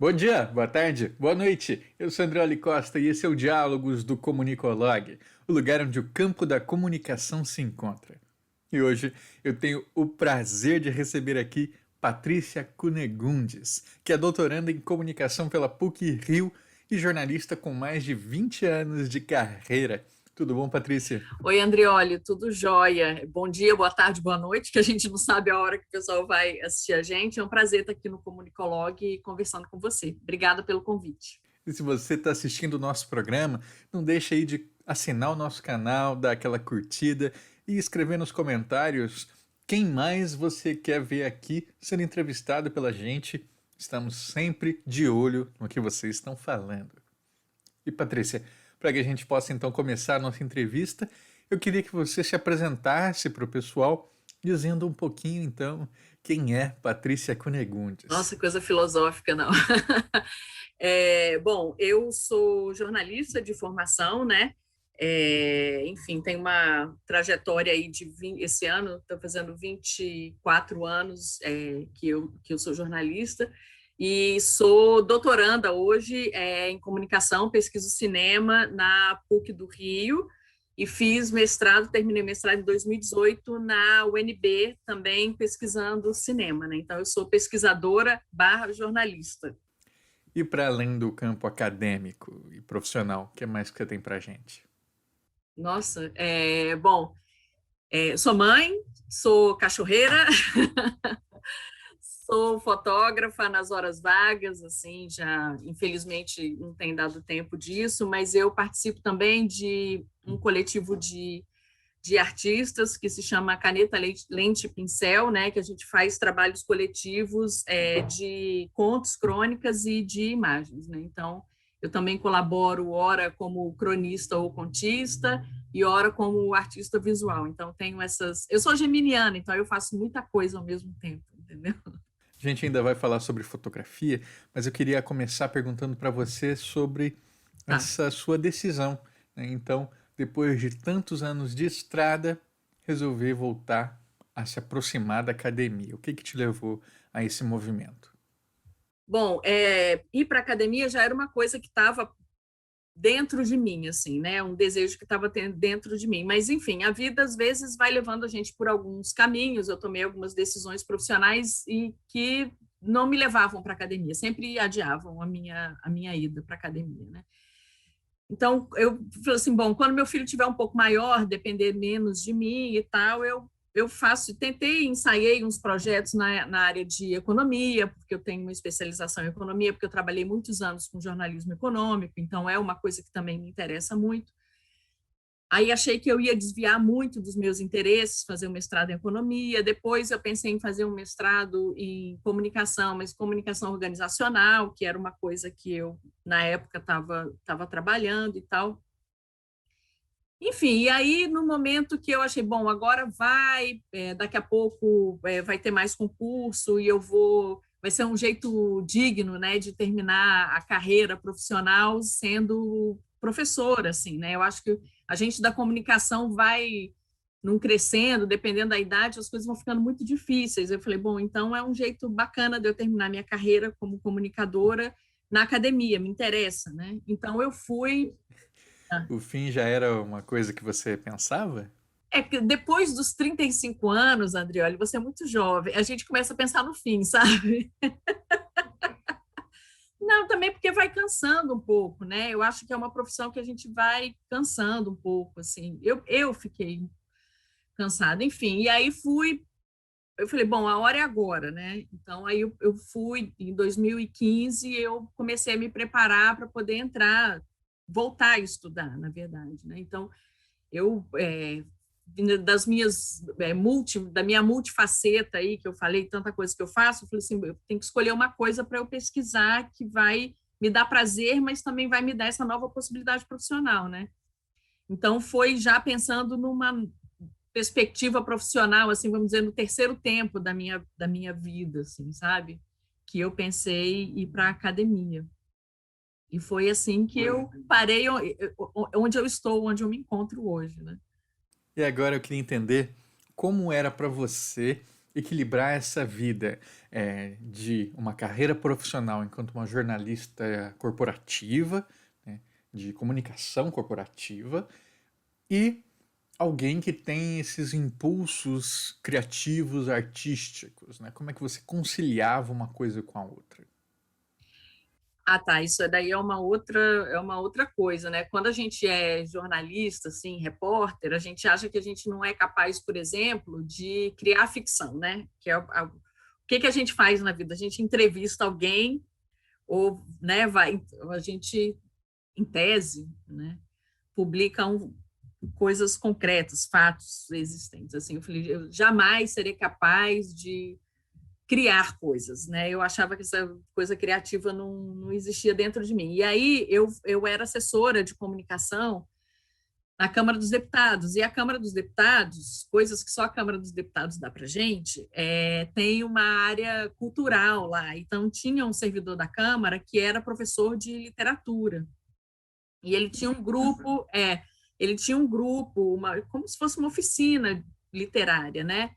Bom dia, boa tarde, boa noite. Eu sou André Costa e esse é o Diálogos do Comunicolog, o lugar onde o campo da comunicação se encontra. E hoje eu tenho o prazer de receber aqui Patrícia Cunegundes, que é doutoranda em comunicação pela PUC-Rio e jornalista com mais de 20 anos de carreira. Tudo bom, Patrícia? Oi, Andrioli, tudo jóia? Bom dia, boa tarde, boa noite, que a gente não sabe a hora que o pessoal vai assistir a gente. É um prazer estar aqui no Comunicolog e conversando com você. Obrigada pelo convite. E se você está assistindo o nosso programa, não deixe aí de assinar o nosso canal, dar aquela curtida e escrever nos comentários quem mais você quer ver aqui sendo entrevistado pela gente. Estamos sempre de olho no que vocês estão falando. E Patrícia, para que a gente possa então começar a nossa entrevista, eu queria que você se apresentasse para o pessoal, dizendo um pouquinho então quem é Patrícia Cunegundes. Nossa, coisa filosófica, não. Bom, eu sou jornalista de formação, né? Enfim, tenho uma trajetória aí de 20, esse ano, estou fazendo 24 anos que eu sou jornalista e sou doutoranda hoje em comunicação, pesquiso cinema na PUC do Rio e fiz mestrado, terminei mestrado em 2018 na UNB, também pesquisando cinema, né? Então, eu sou pesquisadora barra jornalista. E para além do campo acadêmico e profissional, o que mais que você tem para gente? Nossa, bom, sou mãe, sou cachorreira, sou fotógrafa nas horas vagas, assim, já infelizmente não tem dado tempo disso, mas eu participo também de um coletivo de artistas que se chama Caneta Lente Pincel, né, que a gente faz trabalhos coletivos de contos, crônicas e de imagens, né? Então, eu também colaboro ora como cronista ou contista e ora como artista visual. Então, tenho essas. Eu sou geminiana, então eu faço muita coisa ao mesmo tempo, entendeu? A gente ainda vai falar sobre fotografia, mas eu queria começar perguntando para você sobre Tá. essa sua decisão, né? Então, depois de tantos anos de estrada, resolver voltar a se aproximar da academia. O que que te levou a esse movimento? Bom, ir para a academia já era uma coisa que estava dentro de mim, assim, né? Um desejo que estava dentro de mim. Mas, enfim, a vida às vezes vai levando a gente por alguns caminhos. Eu tomei algumas decisões profissionais e que não me levavam para a academia, sempre adiavam a minha ida para a academia, né? Então, eu falei assim, bom, quando meu filho tiver um pouco maior, depender menos de mim e tal, eu faço, tentei, ensaiei uns projetos na área de economia, porque eu tenho uma especialização em economia, porque eu trabalhei muitos anos com jornalismo econômico, então é uma coisa que também me interessa muito. Aí achei que eu ia desviar muito dos meus interesses, fazer um mestrado em economia. Depois eu pensei em fazer um mestrado em comunicação, mas comunicação organizacional, que era uma coisa que eu, na época, estava trabalhando e tal. Enfim, e aí no momento que eu achei, bom, agora vai, daqui a pouco vai ter mais concurso e eu vou, vai ser um jeito digno, né, de terminar a carreira profissional sendo professora, assim, né? Eu acho que a gente da comunicação vai não crescendo, dependendo da idade, as coisas vão ficando muito difíceis. Eu falei, bom, então é um jeito bacana de eu terminar minha carreira como comunicadora na academia, me interessa, né? Então eu fui. O fim já era uma coisa que você pensava? É que depois dos 35 anos, Andrioli, você é muito jovem, a gente começa a pensar no fim, sabe? Não, também porque vai cansando um pouco, né? Eu acho que é uma profissão que a gente vai cansando um pouco, assim. Eu fiquei cansada, enfim. E aí eu falei, bom, a hora é agora, né? Então aí eu fui, em 2015, eu comecei a me preparar para poder entrar, voltar a estudar, na verdade, né? Então, eu das minhas da minha multifaceta aí que eu falei tanta coisa que eu faço, eu falei assim, eu tenho que escolher uma coisa para eu pesquisar que vai me dar prazer, mas também vai me dar essa nova possibilidade profissional, né? Então foi já pensando numa perspectiva profissional, assim, vamos dizer, no terceiro tempo da minha vida, assim, sabe? Que eu pensei ir para a academia. E foi assim que eu parei onde eu estou, onde eu me encontro hoje, né? E agora eu queria entender como era para você equilibrar essa vida de uma carreira profissional enquanto uma jornalista corporativa, né, de comunicação corporativa, e alguém que tem esses impulsos criativos, artísticos, né? Como é que você conciliava uma coisa com a outra? Ah, tá. Isso daí é uma outra coisa, né? Quando a gente é jornalista, assim, repórter, a gente acha que a gente não é capaz, por exemplo, de criar ficção, né? O que que a gente faz na vida? A gente entrevista alguém ou, né, a gente, em tese, né, publica coisas concretas, fatos existentes. Assim, eu falei, eu jamais serei capaz de criar coisas, né? Eu achava que essa coisa criativa não existia dentro de mim. E aí eu era assessora de comunicação na Câmara dos Deputados. E a Câmara dos Deputados, coisas que só a Câmara dos Deputados dá para gente, tem uma área cultural lá. Então tinha um servidor da Câmara que era professor de literatura. E ele tinha um grupo, como se fosse uma oficina literária, né?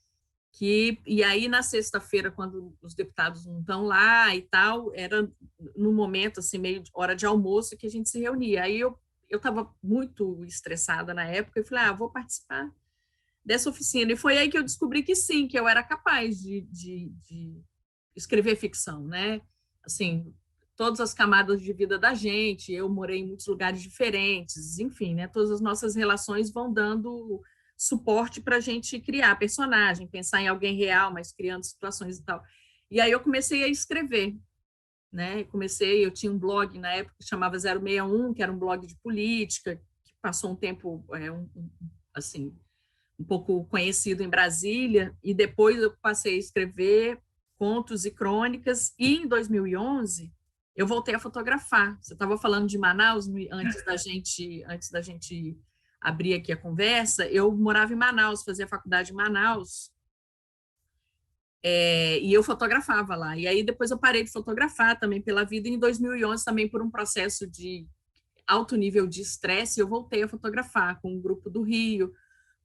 E aí na sexta-feira, quando os deputados não estão lá e tal, era no momento assim meio de hora de almoço que a gente se reunia. Aí eu estava muito estressada na época e falei, vou participar dessa oficina. E foi aí que eu descobri que sim, que eu era capaz de escrever ficção, né? Assim, todas as camadas de vida da gente, eu morei em muitos lugares diferentes, enfim, né? Todas as nossas relações vão dando suporte para a gente criar personagem, pensar em alguém real, mas criando situações e tal. E aí eu comecei a escrever, né? Eu tinha um blog na época que chamava 061, que era um blog de política, que passou um tempo, assim, um pouco conhecido em Brasília, e depois eu passei a escrever contos e crônicas, e em 2011 eu voltei a fotografar. Você estava falando de Manaus antes da gente abrir aqui a conversa. Eu morava em Manaus, fazia faculdade em Manaus, e eu fotografava lá. E aí depois eu parei de fotografar também pela vida, e em 2011 também por um processo de alto nível de estresse, eu voltei a fotografar com um grupo do Rio,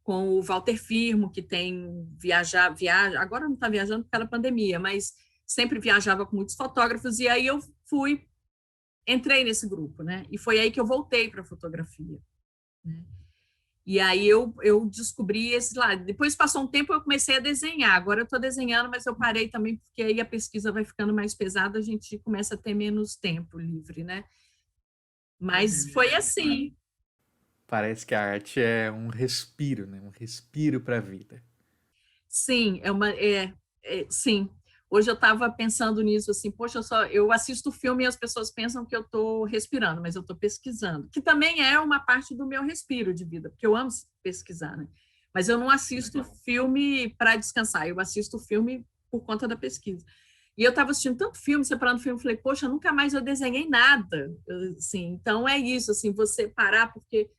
com o Walter Firmo, que tem viaja, agora não está viajando por causa da pandemia, mas sempre viajava com muitos fotógrafos, e aí eu entrei nesse grupo, né? E foi aí que eu voltei para a fotografia, né? E aí eu descobri esse lado. Depois passou um tempo, eu comecei a desenhar. Agora eu estou desenhando, mas eu parei também, porque aí a pesquisa vai ficando mais pesada, a gente começa a ter menos tempo livre, né? Mas foi assim. Parece que a arte é um respiro, né? Um respiro para a vida. Sim, sim. Hoje eu estava pensando nisso assim, poxa, eu assisto filme e as pessoas pensam que eu estou respirando, mas eu estou pesquisando, que também é uma parte do meu respiro de vida, porque eu amo pesquisar, né? Mas eu não assisto filme para descansar, eu assisto filme por conta da pesquisa. E eu estava assistindo tanto filme, separando filme, falei, poxa, nunca mais eu desenhei nada, assim. Então é isso, assim, você parar porque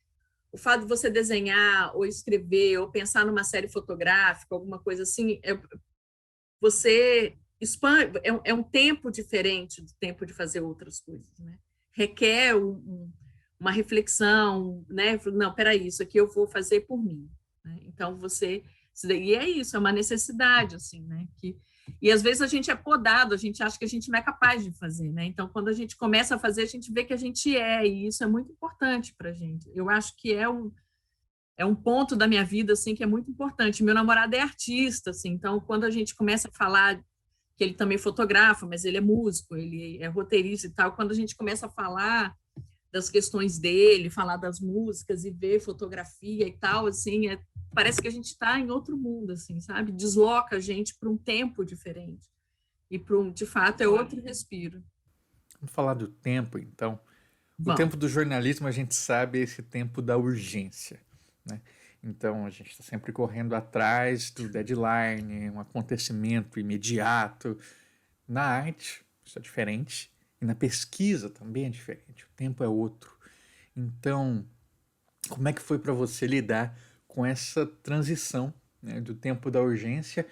o fato de você desenhar ou escrever ou pensar numa série fotográfica, alguma coisa assim, você expande, é um tempo diferente do tempo de fazer outras coisas, né? Requer uma reflexão, né? Não, peraí, isso aqui eu vou fazer por mim, né? Então e é isso, é uma necessidade, assim, né? E às vezes a gente é podado, a gente acha que a gente não é capaz de fazer, né? Então, quando a gente começa a fazer, a gente vê que a gente e isso é muito importante para a gente. Eu acho que é um ponto da minha vida, assim, que é muito importante. Meu namorado é artista, assim, então, quando a gente começa a falar que ele também fotografa, mas ele é músico, ele é roteirista e tal, quando a gente começa a falar das questões dele, falar das músicas e ver fotografia e tal, assim, parece que a gente está em outro mundo, assim, sabe? Desloca a gente para um tempo diferente. E, de fato, é outro respiro. Vamos falar do tempo, então. O Bom, tempo do jornalismo, a gente sabe, é esse tempo da urgência, né? Então, a gente está sempre correndo atrás do deadline, um acontecimento imediato. Na arte, isso é diferente. E na pesquisa também é diferente. O tempo é outro. Então, como é que foi para você lidar com essa transição, né, do tempo da urgência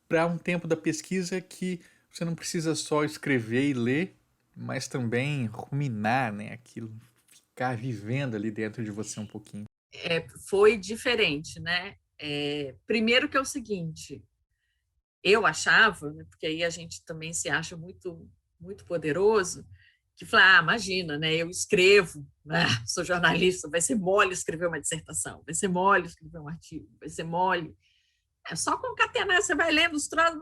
para um tempo da pesquisa que você não precisa só escrever e ler, mas também ruminar, né, aquilo, ficar vivendo ali dentro de você um pouquinho. foi diferente, né? Primeiro que é o seguinte, eu achava, né, porque aí a gente também se acha muito, muito poderoso, que fala, imagina, né, eu escrevo, né, sou jornalista, vai ser mole escrever uma dissertação, vai ser mole escrever um artigo, vai ser mole. É só concatenar, você vai lendo os troços,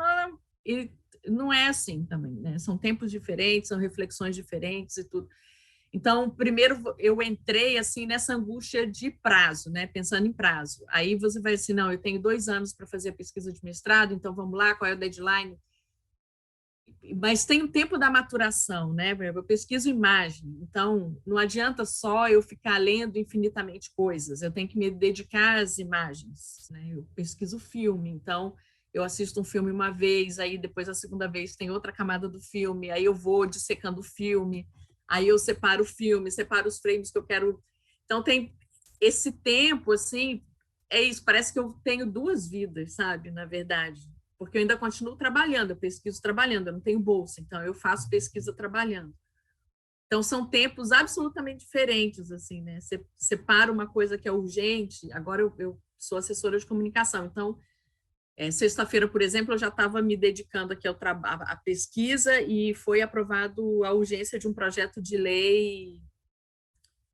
e não é assim também, né? São tempos diferentes, são reflexões diferentes e tudo. Então, primeiro eu entrei assim nessa angústia de prazo, né? Pensando em prazo. Aí você vai assim, não, eu tenho 2 anos para fazer a pesquisa de mestrado, então vamos lá, qual é o deadline? Mas tem o tempo da maturação, né? Eu pesquiso imagem, então não adianta só eu ficar lendo infinitamente coisas, eu tenho que me dedicar às imagens, né? Eu pesquiso filme, então eu assisto um filme uma vez, aí depois a segunda vez tem outra camada do filme, aí eu vou dissecando o filme, aí eu separo o filme, separo os frames que eu quero. Então tem esse tempo, assim, é isso, parece que eu tenho 2 vidas, sabe? Na verdade, porque eu ainda continuo trabalhando, eu pesquiso trabalhando, eu não tenho bolsa, então eu faço pesquisa trabalhando. Então são tempos absolutamente diferentes, assim, né? Você separa uma coisa que é urgente, agora eu sou assessora de comunicação, então sexta-feira, por exemplo, eu já estava me dedicando aqui ao trabalho, à pesquisa e foi aprovado a urgência de um projeto de lei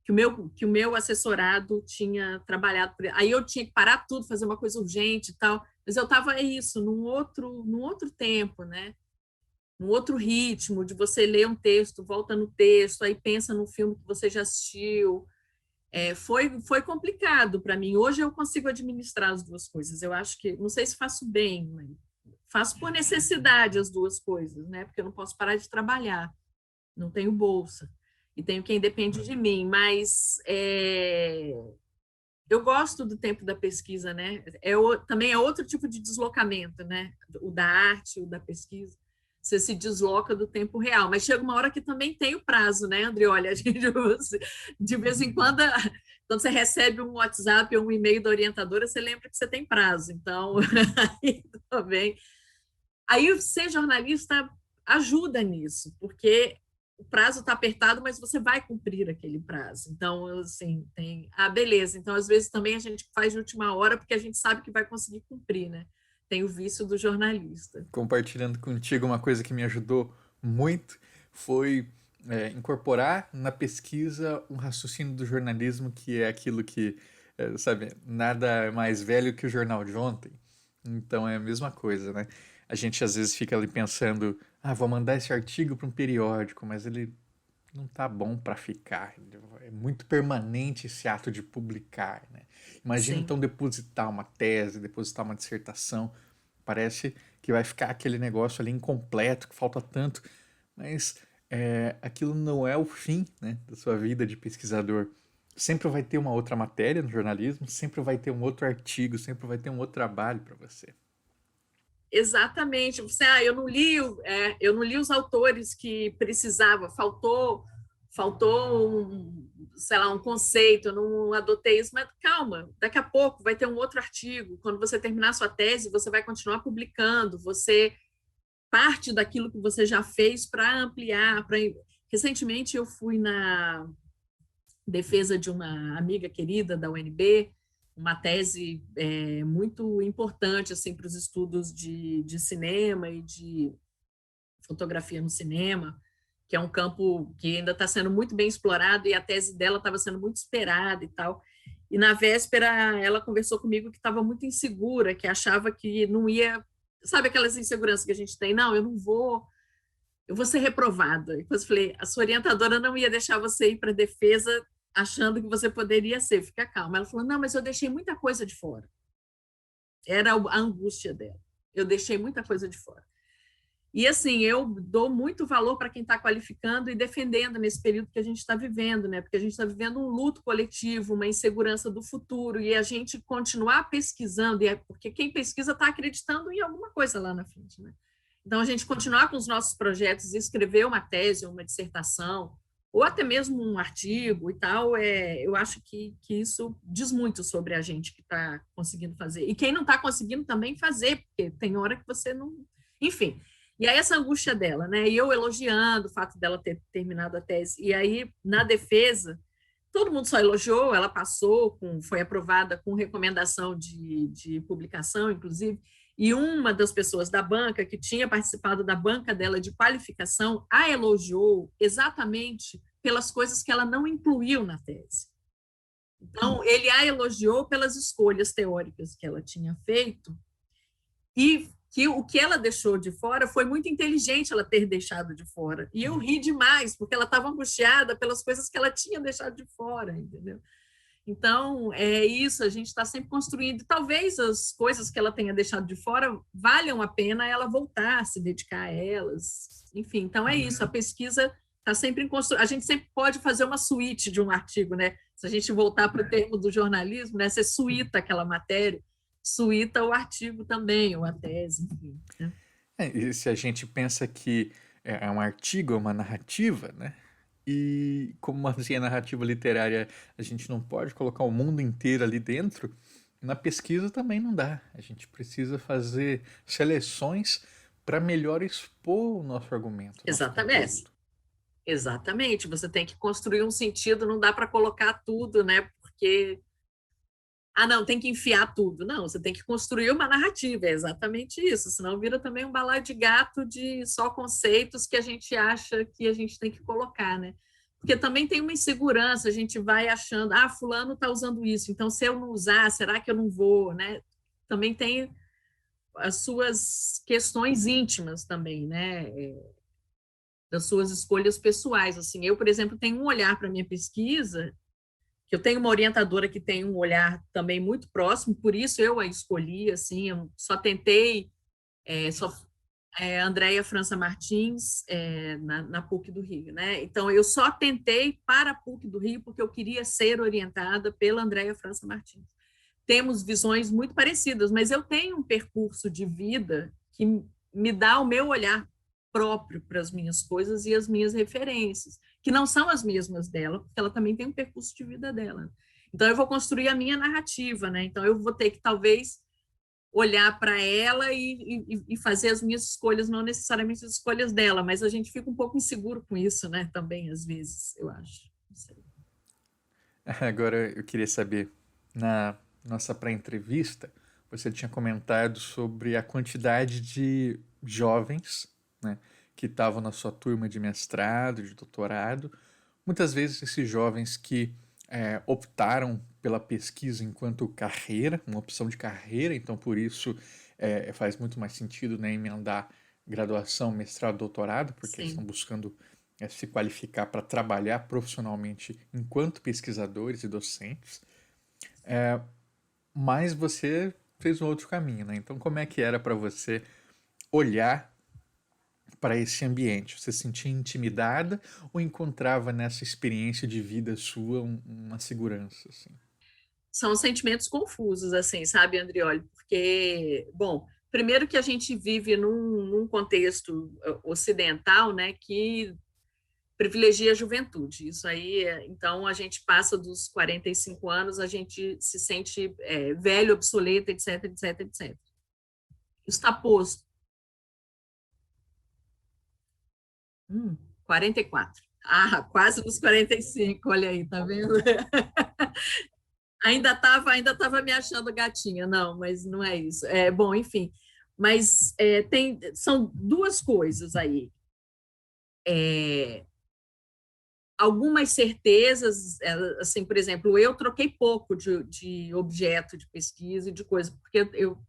que o meu assessorado tinha trabalhado. Aí eu tinha que parar tudo, fazer uma coisa urgente e tal, mas eu estava isso, num outro tempo, né? Num outro ritmo, de você ler um texto, volta no texto, aí pensa no filme que você já assistiu. Foi complicado para mim. Hoje eu consigo administrar as duas coisas. Eu acho que, não sei se faço bem, mas faço por necessidade as duas coisas, né? Porque eu não posso parar de trabalhar, não tenho bolsa e tenho quem depende de mim, mas eu gosto do tempo da pesquisa, né? Também é outro tipo de deslocamento, né? O da arte, o da pesquisa. Você se desloca do tempo real, mas chega uma hora que também tem o prazo, né, André? Olha, a gente, de vez em quando você recebe um WhatsApp ou um e-mail da orientadora, você lembra que você tem prazo. Então, aí também. Aí ser jornalista ajuda nisso, porque o prazo está apertado, mas você vai cumprir aquele prazo. Então, assim, beleza. Então, às vezes também a gente faz de última hora porque a gente sabe que vai conseguir cumprir, né? Tem o vício do jornalista. Compartilhando contigo uma coisa que me ajudou muito foi incorporar na pesquisa um raciocínio do jornalismo que é aquilo que, sabe, nada mais velho que o jornal de ontem. Então é a mesma coisa, né? A gente às vezes fica ali pensando, vou mandar esse artigo para um periódico, mas ele não tá bom para ficar. É muito permanente esse ato de publicar, né? Imagina Sim. então depositar uma tese, depositar uma dissertação. Parece que vai ficar aquele negócio ali incompleto, que falta tanto, mas aquilo não é o fim, né, da sua vida de pesquisador. Sempre vai ter uma outra matéria no jornalismo, sempre vai ter um outro artigo, sempre vai ter um outro trabalho para você. Exatamente. Eu não li os autores que precisava, faltou sei lá, um conceito, eu não adotei isso, mas calma, daqui a pouco vai ter um outro artigo. Quando você terminar a sua tese, você vai continuar publicando, você parte daquilo que você já fez para ampliar. Recentemente eu fui na defesa de uma amiga querida da UNB, uma tese muito importante assim, para os estudos de cinema e de fotografia no cinema, que é um campo que ainda está sendo muito bem explorado e a tese dela estava sendo muito esperada e tal. E na véspera ela conversou comigo que estava muito insegura, que achava que não ia, sabe aquelas inseguranças que a gente tem? Não, eu vou ser reprovada. E depois eu falei, a sua orientadora não ia deixar você ir para a defesa achando que você poderia ser, fica calma. Ela falou, não, mas eu deixei muita coisa de fora. Era a angústia dela. Eu deixei muita coisa de fora. E, assim, eu dou muito valor para quem está qualificando e defendendo nesse período que a gente está vivendo, né? Porque a gente está vivendo um luto coletivo, uma insegurança do futuro, e a gente continuar pesquisando, porque quem pesquisa está acreditando em alguma coisa lá na frente, né? Então, a gente continuar com os nossos projetos, escrever uma tese, uma dissertação, ou até mesmo um artigo e tal, eu acho que isso diz muito sobre a gente que está conseguindo fazer. E quem não está conseguindo também fazer, porque tem hora que você não... Enfim, e aí essa angústia dela, né? E eu elogiando o fato dela ter terminado a tese. E aí, na defesa, todo mundo só elogiou, ela passou, foi aprovada com recomendação de publicação, inclusive. E uma das pessoas da banca, que tinha participado da banca dela de qualificação, a elogiou exatamente pelas coisas que ela não incluiu na tese. Então, ele a elogiou pelas escolhas teóricas que ela tinha feito e que o que ela deixou de fora foi muito inteligente ela ter deixado de fora. E eu ri demais, porque ela estava angustiada pelas coisas que ela tinha deixado de fora, entendeu? Então, é isso, a gente está sempre construindo. Talvez as coisas que ela tenha deixado de fora valham a pena ela voltar a se dedicar a elas. Enfim, então é isso, a pesquisa está sempre em construção. A gente sempre pode fazer uma suíte de um artigo, né? Se a gente voltar para o termo do jornalismo, né? Você suíta aquela matéria, suíta o artigo também, ou a tese, enfim. Né? E se a gente pensa que é um artigo, é uma narrativa, né? E como assim, a narrativa literária, a gente não pode colocar o mundo inteiro ali dentro, na pesquisa também não dá. A gente precisa fazer seleções para melhor expor o nosso argumento, o nosso Exatamente. conteúdo. Exatamente. Você tem que construir um sentido, não dá para colocar tudo, né? Porque não, tem que enfiar tudo. Não, você tem que construir uma narrativa, é exatamente isso, senão vira também um balaio de gato de só conceitos que a gente acha que a gente tem que colocar, né? Porque também tem uma insegurança, a gente vai achando, fulano está usando isso, então se eu não usar, será que eu não vou, né? Também tem as suas questões íntimas também, né? Das suas escolhas pessoais, assim. Eu, por exemplo, tenho um olhar para minha pesquisa que eu tenho uma orientadora que tem um olhar também muito próximo, por isso eu a escolhi, assim, eu só tentei, Andréia França Martins, na PUC do Rio, né? Então, eu só tentei para a PUC do Rio porque eu queria ser orientada pela Andréia França Martins. Temos visões muito parecidas, mas eu tenho um percurso de vida que me dá o meu olhar próprio para as minhas coisas e as minhas referências, que não são as mesmas dela, porque ela também tem um percurso de vida dela. Então, eu vou construir a minha narrativa, né? Então, eu vou ter que, talvez, olhar para ela e fazer as minhas escolhas, não necessariamente as escolhas dela, mas a gente fica um pouco inseguro com isso, né? Também, às vezes, eu acho. Não sei. Agora eu queria saber, na nossa pré-entrevista, você tinha comentado sobre a quantidade de jovens, né, que estavam na sua turma de mestrado, de doutorado. Muitas vezes esses jovens que optaram pela pesquisa enquanto carreira, uma opção de carreira, então por isso faz muito mais sentido, né, emendar graduação, mestrado, doutorado, porque eles Sim. estão buscando se qualificar para trabalhar profissionalmente enquanto pesquisadores e docentes. Mas você fez um outro caminho, né? Então como é que era para você olhar para esse ambiente? Você se sentia intimidada ou encontrava nessa experiência de vida sua uma segurança, assim? São sentimentos confusos, assim, sabe, Andrioli? Porque, bom, primeiro que a gente vive num contexto ocidental, né, que privilegia a juventude. Isso aí, então, a gente passa dos 45 anos, a gente se sente velho, obsoleto, etc, etc, etc. Isso está posto. 44. Quase nos 45, olha aí, tá vendo? Ainda tava me achando gatinha, não, mas não é isso. Bom, enfim, mas são duas coisas aí. Algumas certezas, assim, por exemplo, eu troquei pouco de objeto de pesquisa e de coisa, porque eu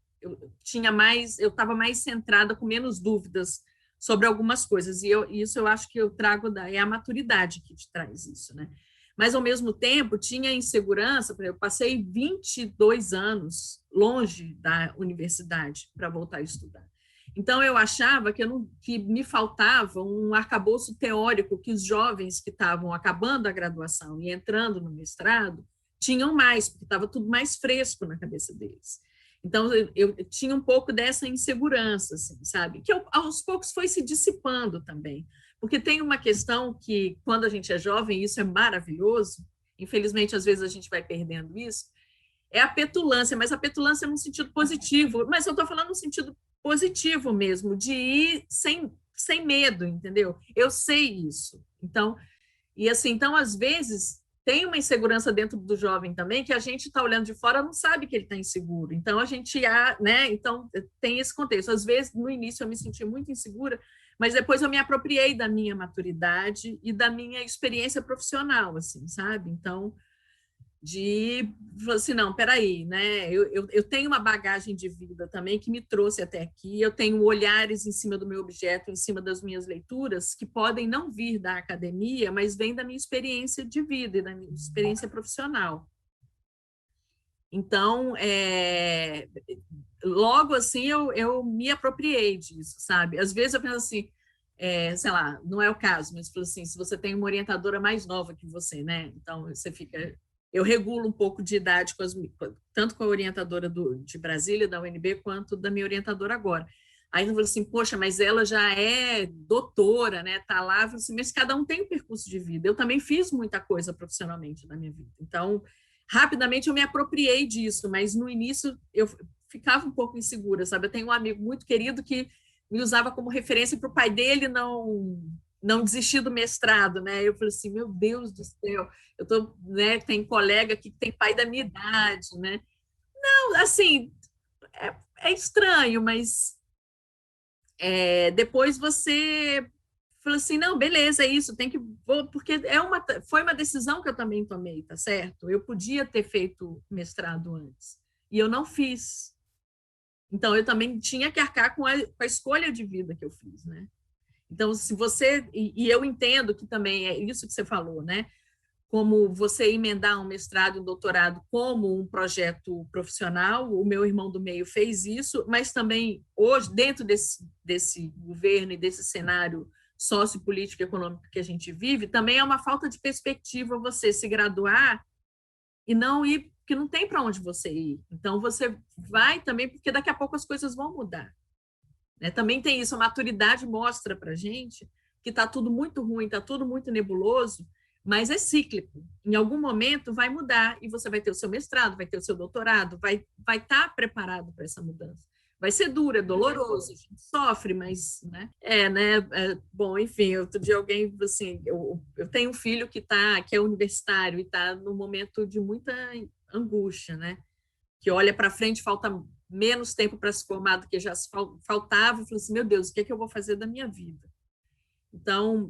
estava mais centrada com menos dúvidas sobre algumas coisas, e isso eu acho que eu trago é a maturidade que te traz isso, né? Mas, ao mesmo tempo, tinha insegurança, eu passei 22 anos longe da universidade para voltar a estudar. Então, eu achava que me faltava um arcabouço teórico que os jovens que estavam acabando a graduação e entrando no mestrado tinham mais, porque estava tudo mais fresco na cabeça deles. Então, eu tinha um pouco dessa insegurança, assim, sabe? Que aos poucos foi se dissipando também. Porque tem uma questão que, quando a gente é jovem, isso é maravilhoso, infelizmente, às vezes a gente vai perdendo isso, é a petulância, mas a petulância no sentido positivo. Mas eu estou falando no sentido positivo mesmo, de ir sem medo, entendeu? Eu sei isso. Então, às vezes, tem uma insegurança dentro do jovem também, que a gente está olhando de fora não sabe que ele está inseguro. Então, a gente, né? Então, tem esse contexto. Às vezes, no início, eu me senti muito insegura, mas depois eu me apropriei da minha maturidade e da minha experiência profissional, assim, sabe? Então, assim, não, peraí, né? Eu tenho uma bagagem de vida também que me trouxe até aqui, eu tenho olhares em cima do meu objeto, em cima das minhas leituras, que podem não vir da academia, mas vêm da minha experiência de vida e da minha experiência profissional. Então, logo assim, eu me apropriei disso, sabe? Às vezes eu penso assim, sei lá, não é o caso, mas assim, se você tem uma orientadora mais nova que você, né? Então, você fica... Eu regulo um pouco de idade, tanto com a orientadora de Brasília, da UNB, quanto da minha orientadora agora. Aí eu falo assim, poxa, mas ela já é doutora, né? Tá lá, eu falo assim, mas cada um tem um percurso de vida. Eu também fiz muita coisa profissionalmente na minha vida. Então, rapidamente eu me apropriei disso, mas no início eu ficava um pouco insegura, sabe? Eu tenho um amigo muito querido que me usava como referência para o pai dele não desistir do mestrado, né? Eu falei assim, meu Deus do céu, eu tô, né? Tem colega que tem pai da minha idade, né? Não, assim, é estranho, mas depois você fala assim, não, beleza, é isso, tem que porque foi uma decisão que eu também tomei, tá certo? Eu podia ter feito mestrado antes e eu não fiz. Então eu também tinha que arcar com a escolha de vida que eu fiz, né? Então, se você... E eu entendo que também é isso que você falou, né? Como você emendar um mestrado e um doutorado como um projeto profissional, o meu irmão do meio fez isso, mas também hoje, dentro desse governo e desse cenário sociopolítico e econômico que a gente vive, também é uma falta de perspectiva você se graduar e não ir, porque não tem para onde você ir. Então, você vai também, porque daqui a pouco as coisas vão mudar. Né? Também tem isso, a maturidade mostra para a gente que está tudo muito ruim, está tudo muito nebuloso, mas é cíclico. Em algum momento vai mudar e você vai ter o seu mestrado, vai ter o seu doutorado, vai estar preparado para essa mudança. Vai ser duro, é doloroso, a gente sofre, mas, né? Bom, enfim, outro dia alguém, assim, eu tenho um filho que é universitário e está num momento de muita angústia, né? Que olha para frente, falta menos tempo para se formar do que já faltava, e falou assim, meu Deus, o que é que eu vou fazer da minha vida? Então,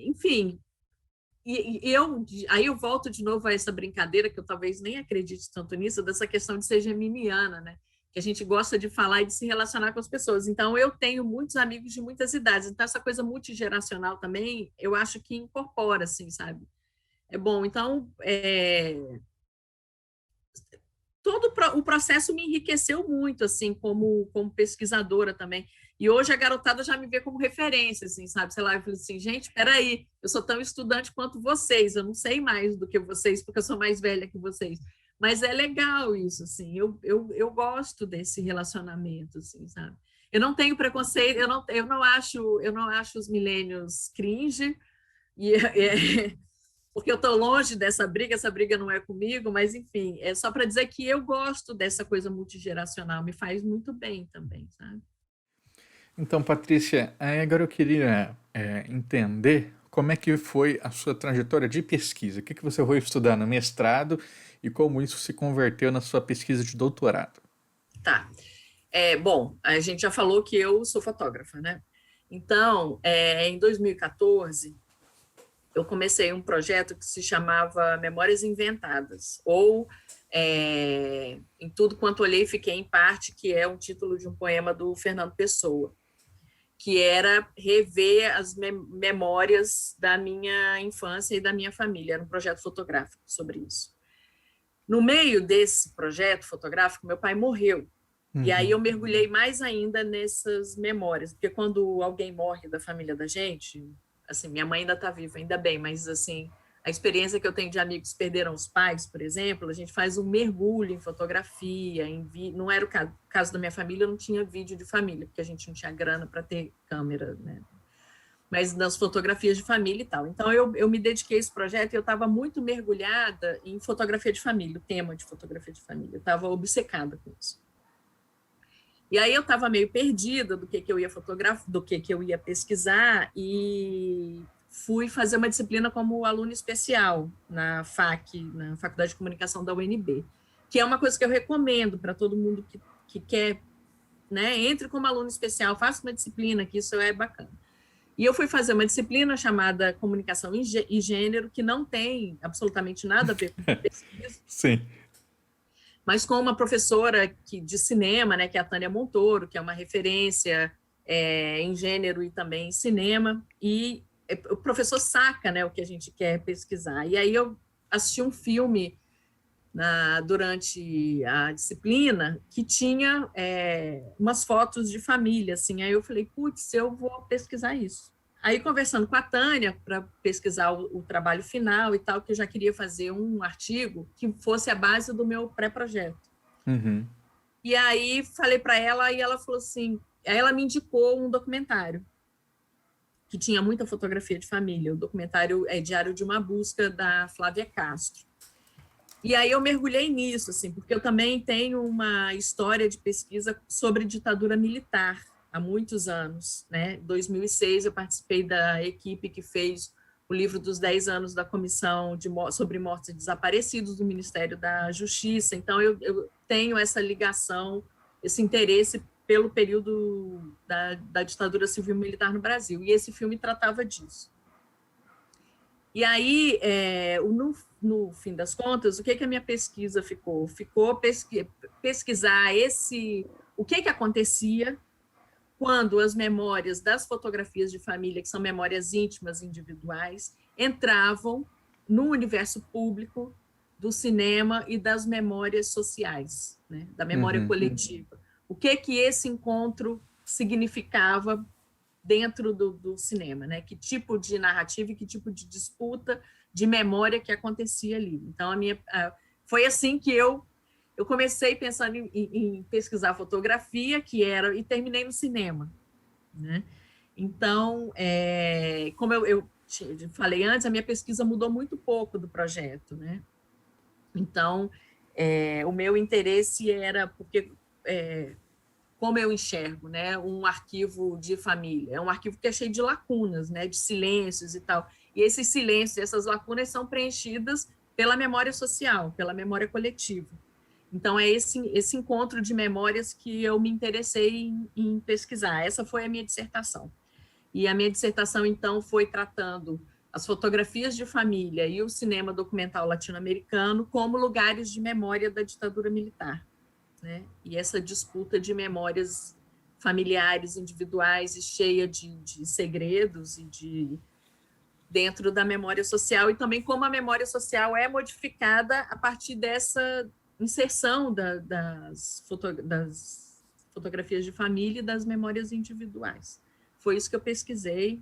enfim, aí eu volto de novo a essa brincadeira, que eu talvez nem acredite tanto nisso, dessa questão de ser geminiana, né? Que a gente gosta de falar e de se relacionar com as pessoas. Então, eu tenho muitos amigos de muitas idades, então essa coisa multigeracional também, eu acho que incorpora, assim, sabe? É bom, então, todo o processo me enriqueceu muito, assim, como pesquisadora também. E hoje a garotada já me vê como referência, assim, sabe? Sei lá, eu falei assim, gente, espera aí, eu sou tão estudante quanto vocês, eu não sei mais do que vocês, porque eu sou mais velha que vocês. Mas é legal isso, assim, eu gosto desse relacionamento, assim, sabe? Eu não tenho preconceito, eu não acho os milênios cringe, e porque eu estou longe dessa briga, essa briga não é comigo, mas enfim, é só para dizer que eu gosto dessa coisa multigeracional, me faz muito bem também, sabe? Então, Patrícia, agora eu queria entender como é que foi a sua trajetória de pesquisa. O que você foi estudar no mestrado e como isso se converteu na sua pesquisa de doutorado. Tá. Bom, a gente já falou que eu sou fotógrafa, né? Então, em 2014, eu comecei um projeto que se chamava Memórias Inventadas, ou Em Tudo Quanto Olhei Fiquei em Parte, que é um título de um poema do Fernando Pessoa, que era rever as memórias da minha infância e da minha família. Era um projeto fotográfico sobre isso. No meio desse projeto fotográfico, meu pai morreu. E aí eu mergulhei mais ainda nessas memórias, porque quando alguém morre da família da gente, assim, minha mãe ainda está viva, ainda bem, mas assim, a experiência que eu tenho de amigos que perderam os pais, por exemplo, a gente faz um mergulho em fotografia, não era o caso da minha família, eu não tinha vídeo de família, porque a gente não tinha grana para ter câmera, né? Mas nas fotografias de família e tal. Então, eu me dediquei a esse projeto e eu estava muito mergulhada em fotografia de família, o tema de fotografia de família, eu estava obcecada com isso. E aí eu estava meio perdida do que eu ia fotografar, do que eu ia pesquisar, e fui fazer uma disciplina como aluno especial na FAC, na Faculdade de Comunicação da UNB, que é uma coisa que eu recomendo para todo mundo que quer, né, entre como aluno especial, faça uma disciplina, que isso é bacana. E eu fui fazer uma disciplina chamada Comunicação e Gênero, que não tem absolutamente nada a ver com pesquisa. Sim. Mas com uma professora de cinema, né, que é a Tânia Montoro, que é uma referência em gênero e também em cinema, e o professor saca, né, o que a gente quer pesquisar. E aí eu assisti um filme durante a disciplina que tinha umas fotos de família, assim. Aí eu falei, putz, eu vou pesquisar isso. Aí, conversando com a Tânia para pesquisar o trabalho final e tal, que eu já queria fazer um artigo que fosse a base do meu pré-projeto. Uhum. E aí falei para ela, e ela falou assim, aí ela me indicou um documentário que tinha muita fotografia de família. O documentário é Diário de uma Busca, da Flávia Castro. E aí eu mergulhei nisso, assim, porque eu também tenho uma história de pesquisa sobre ditadura militar há muitos anos, né? Em 2006 eu participei da equipe que fez o livro dos 10 anos da Comissão sobre Mortos e Desaparecidos do Ministério da Justiça. Então eu tenho essa ligação, esse interesse pelo período da ditadura civil-militar no Brasil. E esse filme tratava disso. E aí, no fim das contas, o que a minha pesquisa ficou? Ficou pesquisar o que acontecia quando as memórias das fotografias de família, que são memórias íntimas, individuais, entravam no universo público do cinema e das memórias sociais, né? Da memória coletiva. O que esse encontro significava dentro do cinema, né? Que tipo de narrativa e que tipo de disputa de memória que acontecia ali. Então, foi assim que eu comecei pensando em pesquisar fotografia, e terminei no cinema, né? Então, como eu falei antes, a minha pesquisa mudou muito pouco do projeto, né? Então, o meu interesse era porque como eu enxergo, né, um arquivo de família. É um arquivo que é cheio de lacunas, né, de silêncios e tal. E esses silêncios, essas lacunas são preenchidas pela memória social, pela memória coletiva. Então, é esse encontro de memórias que eu me interessei em pesquisar. Essa foi a minha dissertação. E a minha dissertação, então, foi tratando as fotografias de família e o cinema documental latino-americano como lugares de memória da ditadura militar, né? E essa disputa de memórias familiares, individuais e cheia de segredos e dentro da memória social, e também como a memória social é modificada a partir dessa inserção das fotografias de família e das memórias individuais. Foi isso que eu pesquisei.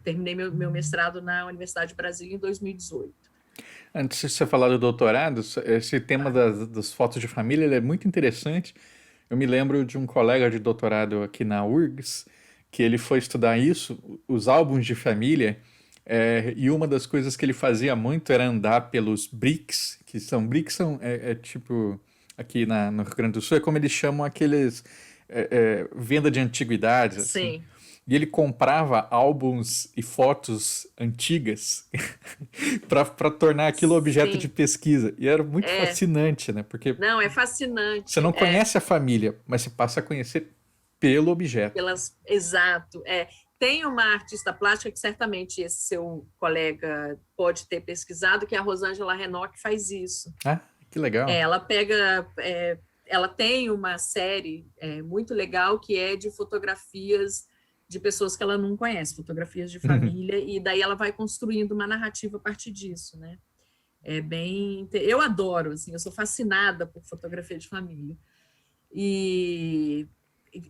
Terminei meu mestrado na Universidade de Brasília em 2018. Antes de você falar do doutorado, esse tema das fotos de família ele é muito interessante. Eu me lembro de um colega de doutorado aqui na URGS, que ele foi estudar isso, os álbuns de família, e uma das coisas que ele fazia muito era andar pelos BRICS, BRICS são tipo, aqui no Rio Grande do Sul, é como eles chamam aqueles venda de antiguidades, assim. Sim. E ele comprava álbuns e fotos antigas para tornar aquilo objeto de pesquisa. E era muito fascinante, né? Porque não, é fascinante. Você não conhece a família, mas você passa a conhecer pelo objeto. Exato. Tem uma artista plástica que certamente esse seu colega pode ter pesquisado, que é a Rosângela Renault, que faz isso. Ah, que legal. Ela tem uma série muito legal que é de fotografias de pessoas que ela não conhece, fotografias de família, e daí ela vai construindo uma narrativa a partir disso, né? Eu adoro, assim, eu sou fascinada por fotografia de família. E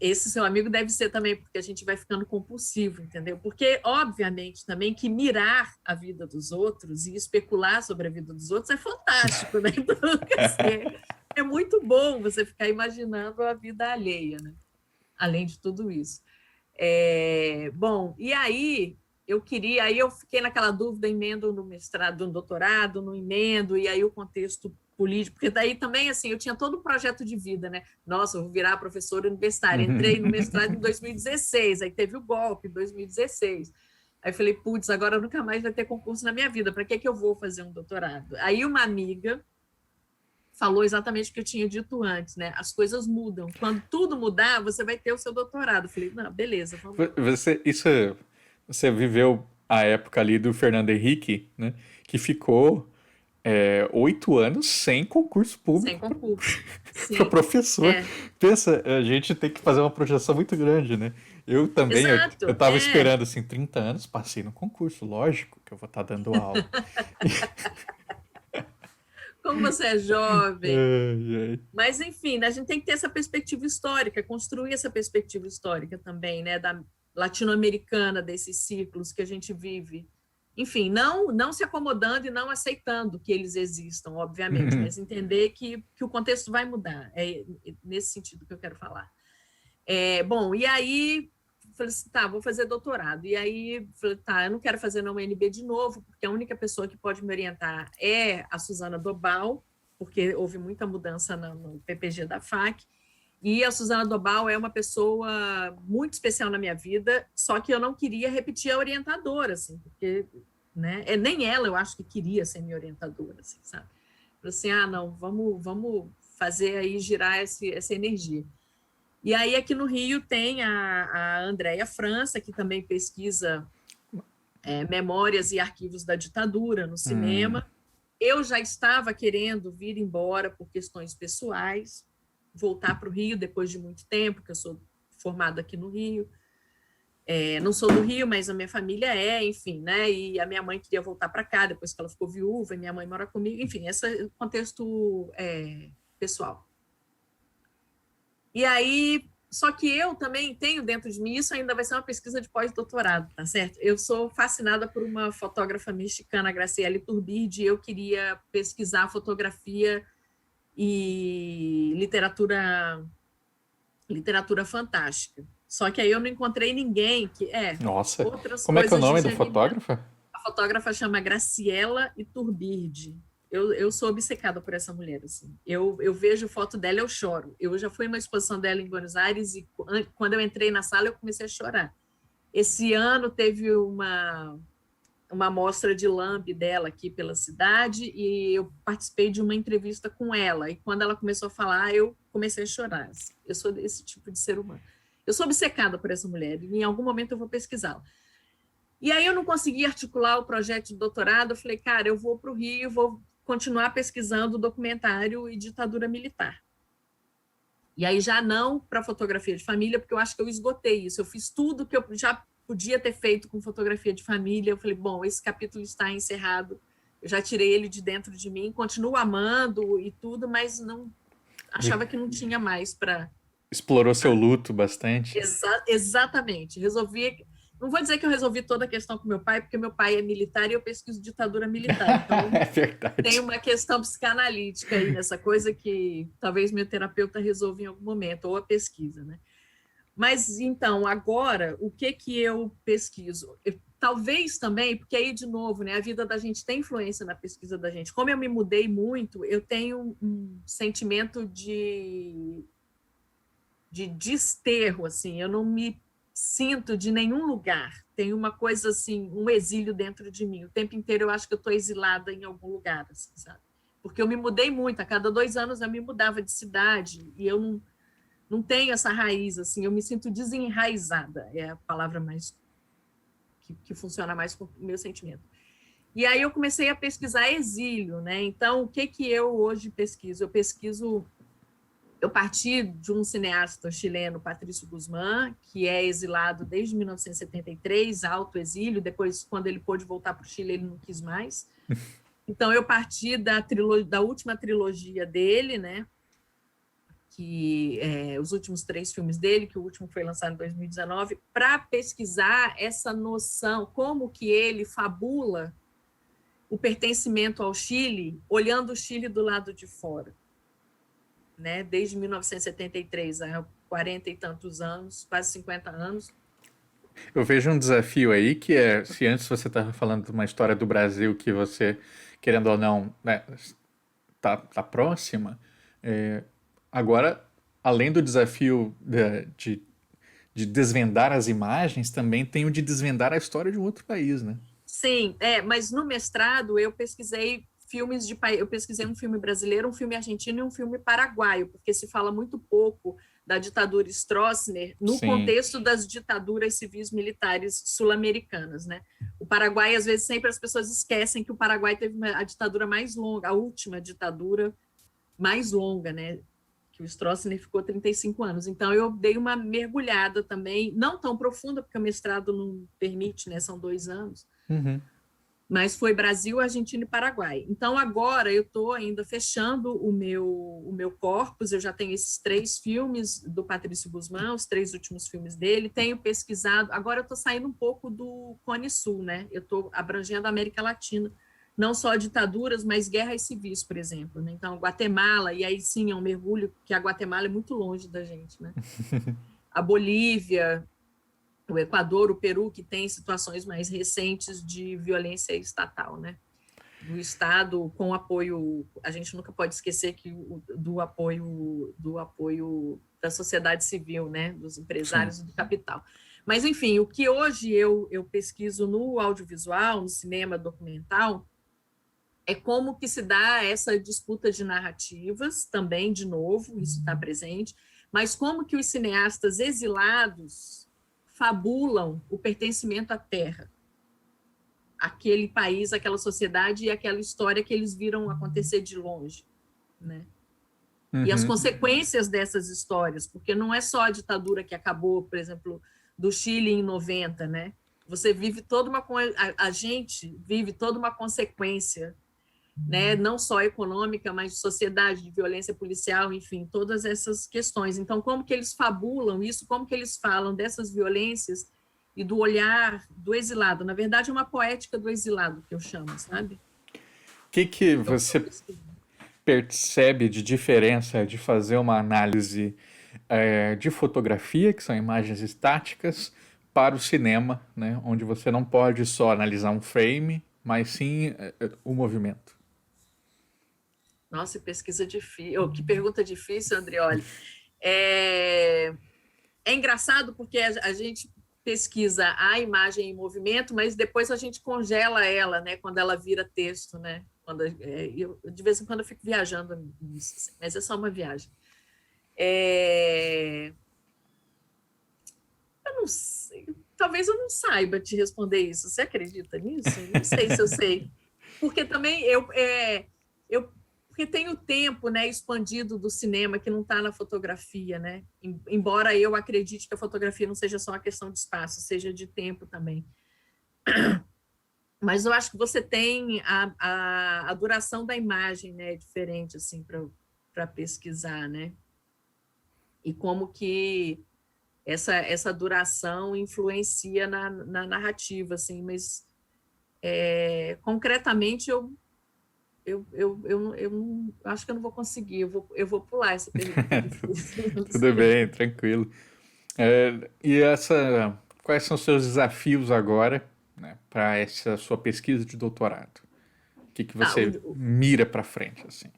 esse seu amigo deve ser também, porque a gente vai ficando compulsivo, entendeu? Porque, obviamente, também que mirar a vida dos outros e especular sobre a vida dos outros é fantástico, né? Então, assim, é muito bom você ficar imaginando a vida alheia, né? Além de tudo isso. Bom, e aí eu fiquei naquela dúvida, emendo no mestrado, no doutorado, no emendo, e aí o contexto político, porque daí também, assim, eu tinha todo o projeto de vida, né? Nossa, eu vou virar professora universitária. Entrei no mestrado em 2016, aí teve o golpe em 2016. Aí eu falei, putz, agora nunca mais vai ter concurso na minha vida, para que eu vou fazer um doutorado? Aí uma amiga falou exatamente o que eu tinha dito antes, né? As coisas mudam. Quando tudo mudar, você vai ter o seu doutorado. Eu falei, não, beleza, vamos lá. Você viveu a época ali do Fernando Henrique, né? Que ficou 8 anos sem concurso Sem público concurso. para Sim, professor. é. Pensa, a gente tem que fazer uma projeção muito grande, né? Eu também, eu Exato, tava esperando assim, 30 anos, passei no concurso, lógico que eu vou estar dando aula. como você é jovem. Ai, ai. Mas, enfim, né, a gente tem que ter essa perspectiva histórica, construir essa perspectiva histórica também, né, da latino-americana, desses ciclos que a gente vive. Enfim, não se acomodando e não aceitando que eles existam, obviamente, mas entender que o contexto vai mudar. É nesse sentido que eu quero falar. Bom, e aí falei assim, tá, vou fazer doutorado. E aí falei, tá, eu não quero fazer na UNB de novo, porque a única pessoa que pode me orientar é a Suzana Dobal, porque houve muita mudança no PPG da FAC. E a Suzana Dobal é uma pessoa muito especial na minha vida, só que eu não queria repetir a orientadora, assim, porque né, nem ela eu acho que queria ser minha orientadora, assim, sabe? Falei assim, não, vamos fazer aí girar essa energia. E aí, aqui no Rio, tem a Andréia França, que também pesquisa memórias e arquivos da ditadura no cinema. Eu já estava querendo vir embora por questões pessoais, voltar para o Rio depois de muito tempo, que eu sou formada aqui no Rio. Não sou do Rio, mas a minha família enfim, né? E a minha mãe queria voltar para cá depois que ela ficou viúva, e minha mãe mora comigo, enfim, esse é o contexto pessoal. E aí, só que eu também tenho dentro de mim, isso ainda vai ser uma pesquisa de pós-doutorado, tá certo? Eu sou fascinada por uma fotógrafa mexicana, Graciela Iturbide, e eu queria pesquisar fotografia e literatura fantástica. Só que aí eu não encontrei ninguém que Nossa, outras como é que é o coisas nome da disseminadas. fotógrafa? A fotógrafa chama Graciela Iturbide. Eu sou obcecada por essa mulher, assim. Eu vejo foto dela, eu choro. Eu já fui numa exposição dela em Buenos Aires e quando eu entrei na sala, eu comecei a chorar. Esse ano teve uma mostra de lambe dela aqui pela cidade e eu participei de uma entrevista com ela. E quando ela começou a falar, eu comecei a chorar. Assim. Eu sou desse tipo de ser humano. Eu sou obcecada por essa mulher e em algum momento eu vou pesquisá-la. E aí eu não consegui articular o projeto de doutorado, eu falei, cara, eu vou para o Rio, vou continuar pesquisando documentário e ditadura militar. E aí já não para fotografia de família, porque eu acho que eu esgotei isso. Eu fiz tudo que eu já podia ter feito com fotografia de família. Eu falei, bom, esse capítulo está encerrado. Eu já tirei ele de dentro de mim, continuo amando e tudo, mas não achava que não tinha mais para... Explorou seu luto bastante. Exatamente. Resolvi... Não vou dizer que eu resolvi toda a questão com meu pai, porque meu pai é militar e eu pesquiso ditadura militar. Então, É verdade. tem uma questão psicanalítica aí nessa coisa que talvez meu terapeuta resolva em algum momento, ou a pesquisa, né? Mas, então, agora, o que eu pesquiso? Talvez também, porque aí, de novo, né, a vida da gente tem influência na pesquisa da gente. Como eu me mudei muito, eu tenho um sentimento de desterro, assim, eu não me sinto de nenhum lugar. Tem uma coisa assim, um exílio dentro de mim. O tempo inteiro eu acho que eu estou exilada em algum lugar, assim, sabe? Porque eu me mudei muito. A cada 2 anos eu me mudava de cidade e eu não tenho essa raiz, assim. Eu me sinto desenraizada. É a palavra mais que funciona mais com o meu sentimento. E aí eu comecei a pesquisar exílio, né? Então, o que eu hoje pesquiso? Eu parti de um cineasta chileno, Patrício Guzmán, que é exilado desde 1973, alto exílio. Depois, quando ele pôde voltar para o Chile, ele não quis mais. Então, eu parti da última trilogia dele, né? Que os últimos 3 filmes dele, que o último foi lançado em 2019, para pesquisar essa noção, como que ele fabula o pertencimento ao Chile, olhando o Chile do lado de fora. Né, desde 1973, há 40 e tantos anos, quase 50 anos. Eu vejo um desafio aí que se antes você estava falando de uma história do Brasil que você, querendo ou não, né, tá próxima, agora, além do desafio de de desvendar as imagens, também tem o de desvendar a história de um outro país, né? Sim, mas no mestrado eu pesquisei filmes de país, eu pesquisei um filme brasileiro, um filme argentino e um filme paraguaio, porque se fala muito pouco da ditadura Stroessner no Sim. contexto das ditaduras civis militares sul-americanas, né? O Paraguai, às vezes, sempre as pessoas esquecem que o Paraguai teve a ditadura mais longa, a última ditadura mais longa, né? Que o Stroessner ficou 35 anos. Então, eu dei uma mergulhada também, não tão profunda, porque o mestrado não permite, né? São 2 anos, Uhum. mas foi Brasil, Argentina e Paraguai. Então, agora eu estou ainda fechando o meu corpus, eu já tenho esses 3 filmes do Patrício Guzmán, os 3 últimos filmes dele, tenho pesquisado, agora eu estou saindo um pouco do Cone Sul, né? Eu estou abrangendo a América Latina, não só ditaduras, mas guerras civis, por exemplo, né? Então, Guatemala, e aí sim é um mergulho, que a Guatemala é muito longe da gente, né? A Bolívia, o Equador, o Peru, que tem situações mais recentes de violência estatal, né? Do Estado com apoio, a gente nunca pode esquecer que do apoio da sociedade civil, né? Dos empresários e do capital. Mas, enfim, o que hoje eu pesquiso no audiovisual, no cinema documental, é como que se dá essa disputa de narrativas, também, de novo, isso está presente, mas como que os cineastas exilados fabulam o pertencimento à terra, aquele país, aquela sociedade e aquela história que eles viram acontecer de longe, né? E as consequências dessas histórias, porque não é só a ditadura que acabou, por exemplo, do Chile em 90, né? Você vive toda uma... A gente vive toda uma consequência, né? Não só econômica, mas de sociedade, de violência policial, enfim, todas essas questões. Então, como que eles fabulam isso, como que eles falam dessas violências e do olhar do exilado? Na verdade, é uma poética do exilado, que eu chamo, sabe? O que você percebe de diferença de fazer uma análise de fotografia, que são imagens estáticas, para o cinema, né, onde você não pode só analisar um frame, mas sim o movimento? Nossa, pesquisa difícil. Oh, que pergunta difícil, Andrioli. É, é engraçado porque a gente pesquisa a imagem em movimento, mas depois a gente congela ela, né, quando ela vira texto, né? De vez em quando eu fico viajando nisso, assim, mas é só uma viagem. Eu não sei, talvez eu não saiba te responder isso. Você acredita nisso? Não sei se eu sei. Porque também eu porque tem o tempo, né, expandido do cinema que não está na fotografia, né? Embora eu acredite que a fotografia não seja só uma questão de espaço, seja de tempo também. Mas eu acho que você tem a duração da imagem, né, diferente assim para pesquisar, né? E como que essa duração influencia na narrativa, assim, mas concretamente eu acho que eu não vou conseguir, eu vou pular essa pergunta difícil, não Tudo sei. bem, tranquilo. Quais são os seus desafios agora, né, para essa sua pesquisa de doutorado? O que Tá, você mira para frente, assim?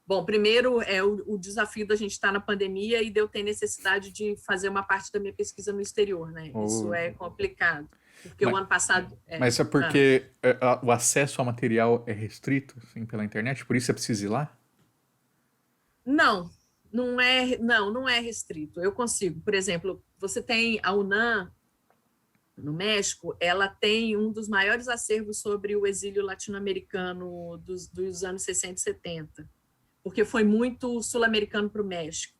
bom, primeiro é o desafio da gente estar na pandemia e de eu ter necessidade de fazer uma parte da minha pesquisa no exterior, né? Isso Ou, é complicado, porque o mas, ano passado... mas é porque o acesso ao material é restrito, assim, pela internet, por isso você precisa ir lá? Não, não é restrito. Eu consigo, por exemplo, você tem a UNAM no México, ela tem um dos maiores acervos sobre o exílio latino-americano dos anos 60 e 70, porque foi muito sul-americano para o México,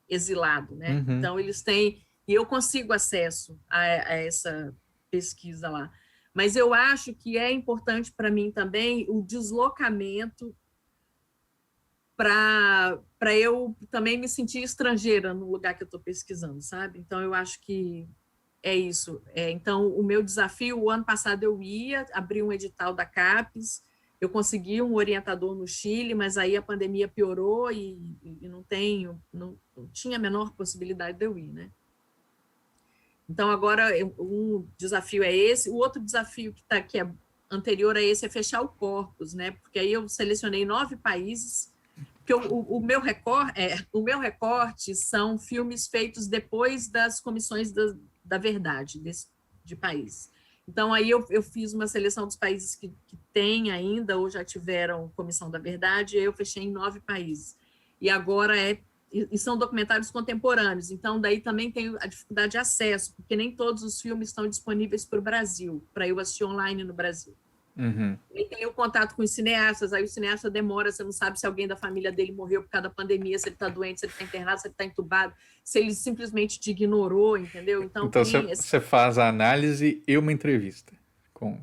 exilado, né? Uhum. Então, eles têm, e eu consigo acesso a essa pesquisa lá. Mas eu acho que é importante para mim também o deslocamento para eu também me sentir estrangeira no lugar que eu estou pesquisando, sabe? Então, eu acho que é isso. Então, o meu desafio, o ano passado eu ia abrir um edital da CAPES, eu consegui um orientador no Chile, mas aí a pandemia piorou e não tinha a menor possibilidade de eu ir, né? Então, agora, um desafio é esse. O outro desafio que é anterior a esse é fechar o corpus, né? Porque aí eu selecionei 9 países Porque o meu recorte são filmes feitos depois das comissões da verdade de país. Então, aí eu fiz uma seleção dos países que têm ainda ou já tiveram comissão da verdade, e aí eu fechei em 9 países. E agora e são documentários contemporâneos, então daí também tem a dificuldade de acesso, porque nem todos os filmes estão disponíveis para o Brasil, para eu assistir online no Brasil. Uhum. E tem o contato com os cineastas, aí o cineasta demora, você não sabe se alguém da família dele morreu por causa da pandemia, se ele está doente, se ele está internado, se ele está entubado, se ele simplesmente te ignorou, entendeu? Então Então tem você faz a análise e uma entrevista com...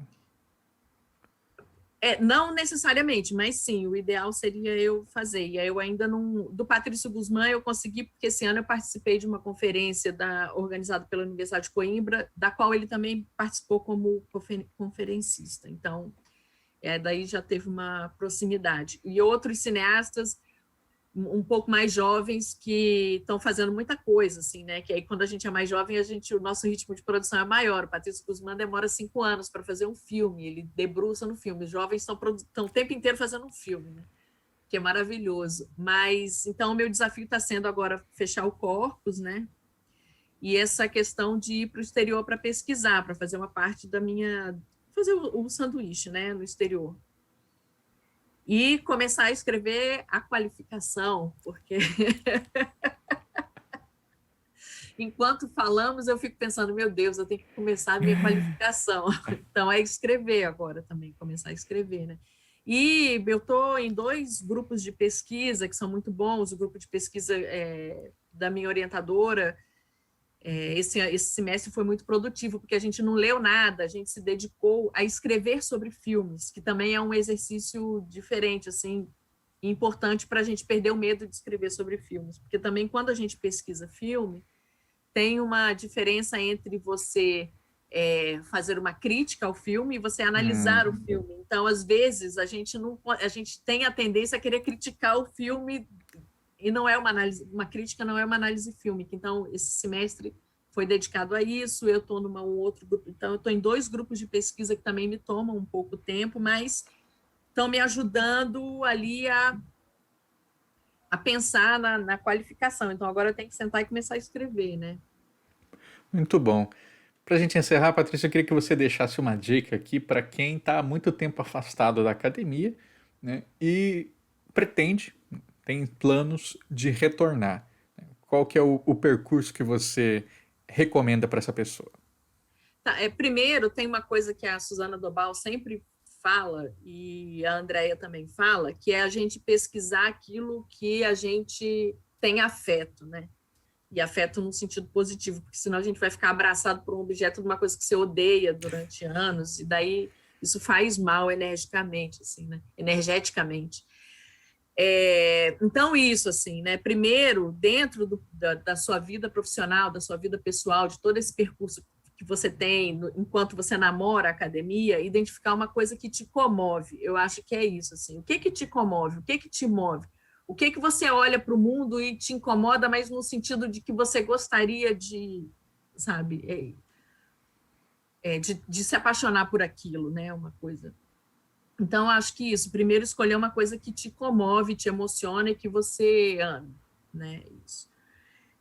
Não necessariamente, mas sim, o ideal seria eu fazer. E aí eu ainda não. Do Patrício Guzmán eu consegui, porque esse ano eu participei de uma conferência organizada pela Universidade de Coimbra, da qual ele também participou como conferencista. Então, daí já teve uma proximidade. E outros cineastas um pouco mais jovens que estão fazendo muita coisa, assim, né? Que aí quando a gente é mais jovem, o nosso ritmo de produção é maior. O Patrício Guzmán demora 5 anos para fazer um filme, ele debruça no filme. Os jovens estão o tempo inteiro fazendo um filme, né? Que é maravilhoso. Mas então o meu desafio está sendo agora fechar o Corpus, né? E essa questão de ir para o exterior para pesquisar, para fazer uma parte fazer o sanduíche, né? No exterior. E começar a escrever a qualificação, porque enquanto falamos eu fico pensando, meu Deus, eu tenho que começar a minha qualificação. Então é escrever agora também, começar a escrever, né? E eu estou em 2 grupos de pesquisa que são muito bons, o grupo de pesquisa da minha orientadora. Esse semestre foi muito produtivo, porque a gente não leu nada, a gente se dedicou a escrever sobre filmes, que também é um exercício diferente, assim, importante para a gente perder o medo de escrever sobre filmes, porque também quando a gente pesquisa filme, tem uma diferença entre você fazer uma crítica ao filme e você analisar o filme. Então, às vezes, a gente tem a tendência a querer criticar o filme e não é uma crítica, não é uma análise fílmica. Então, esse semestre foi dedicado a isso, eu estou num outro grupo, então eu estou em 2 grupos de pesquisa que também me tomam um pouco tempo, mas estão me ajudando ali a pensar na qualificação. Então, agora eu tenho que sentar e começar a escrever, né? Muito bom. Para a gente encerrar, Patrícia, eu queria que você deixasse uma dica aqui para quem está há muito tempo afastado da academia, né, e pretende, tem planos de retornar. Qual que é o percurso que você recomenda para essa pessoa? Tá, primeiro, tem uma coisa que a Suzana Dobal sempre fala, e a Andrea também fala, que é a gente pesquisar aquilo que a gente tem afeto, né? E afeto no sentido positivo, porque senão a gente vai ficar abraçado por um objeto de uma coisa que você odeia durante anos, e daí isso faz mal energicamente, assim, né? Energeticamente. Então, isso, assim, né? Primeiro, dentro da sua vida profissional, da sua vida pessoal, de todo esse percurso que você tem enquanto você namora a academia, identificar uma coisa que te comove. Eu acho que é isso, assim. O que te comove? O que te move? O que você olha para o mundo e te incomoda, mas no sentido de que você gostaria de, sabe, de se apaixonar por aquilo, né? Uma coisa. Então, acho que isso. Primeiro, escolher uma coisa que te comove, te emociona e que você ama, né? Isso.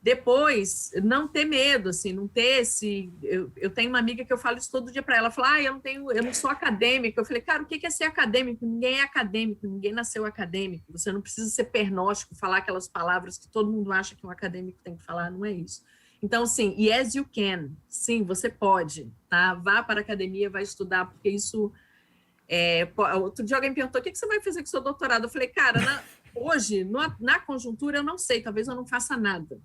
Depois, não ter medo, assim, não ter esse... Eu tenho uma amiga que eu falo isso todo dia para ela, fala, eu não sou acadêmica. Eu falei, cara, o que é ser acadêmico? Ninguém é acadêmico, ninguém nasceu acadêmico. Você não precisa ser pernóstico, falar aquelas palavras que todo mundo acha que um acadêmico tem que falar, não é isso. Então, sim, yes, you can. Sim, você pode, tá? Vá para a academia, vai estudar, porque isso... outro dia alguém me perguntou, o que você vai fazer com o seu doutorado? Eu falei, cara, hoje, na conjuntura, eu não sei, talvez eu não faça nada.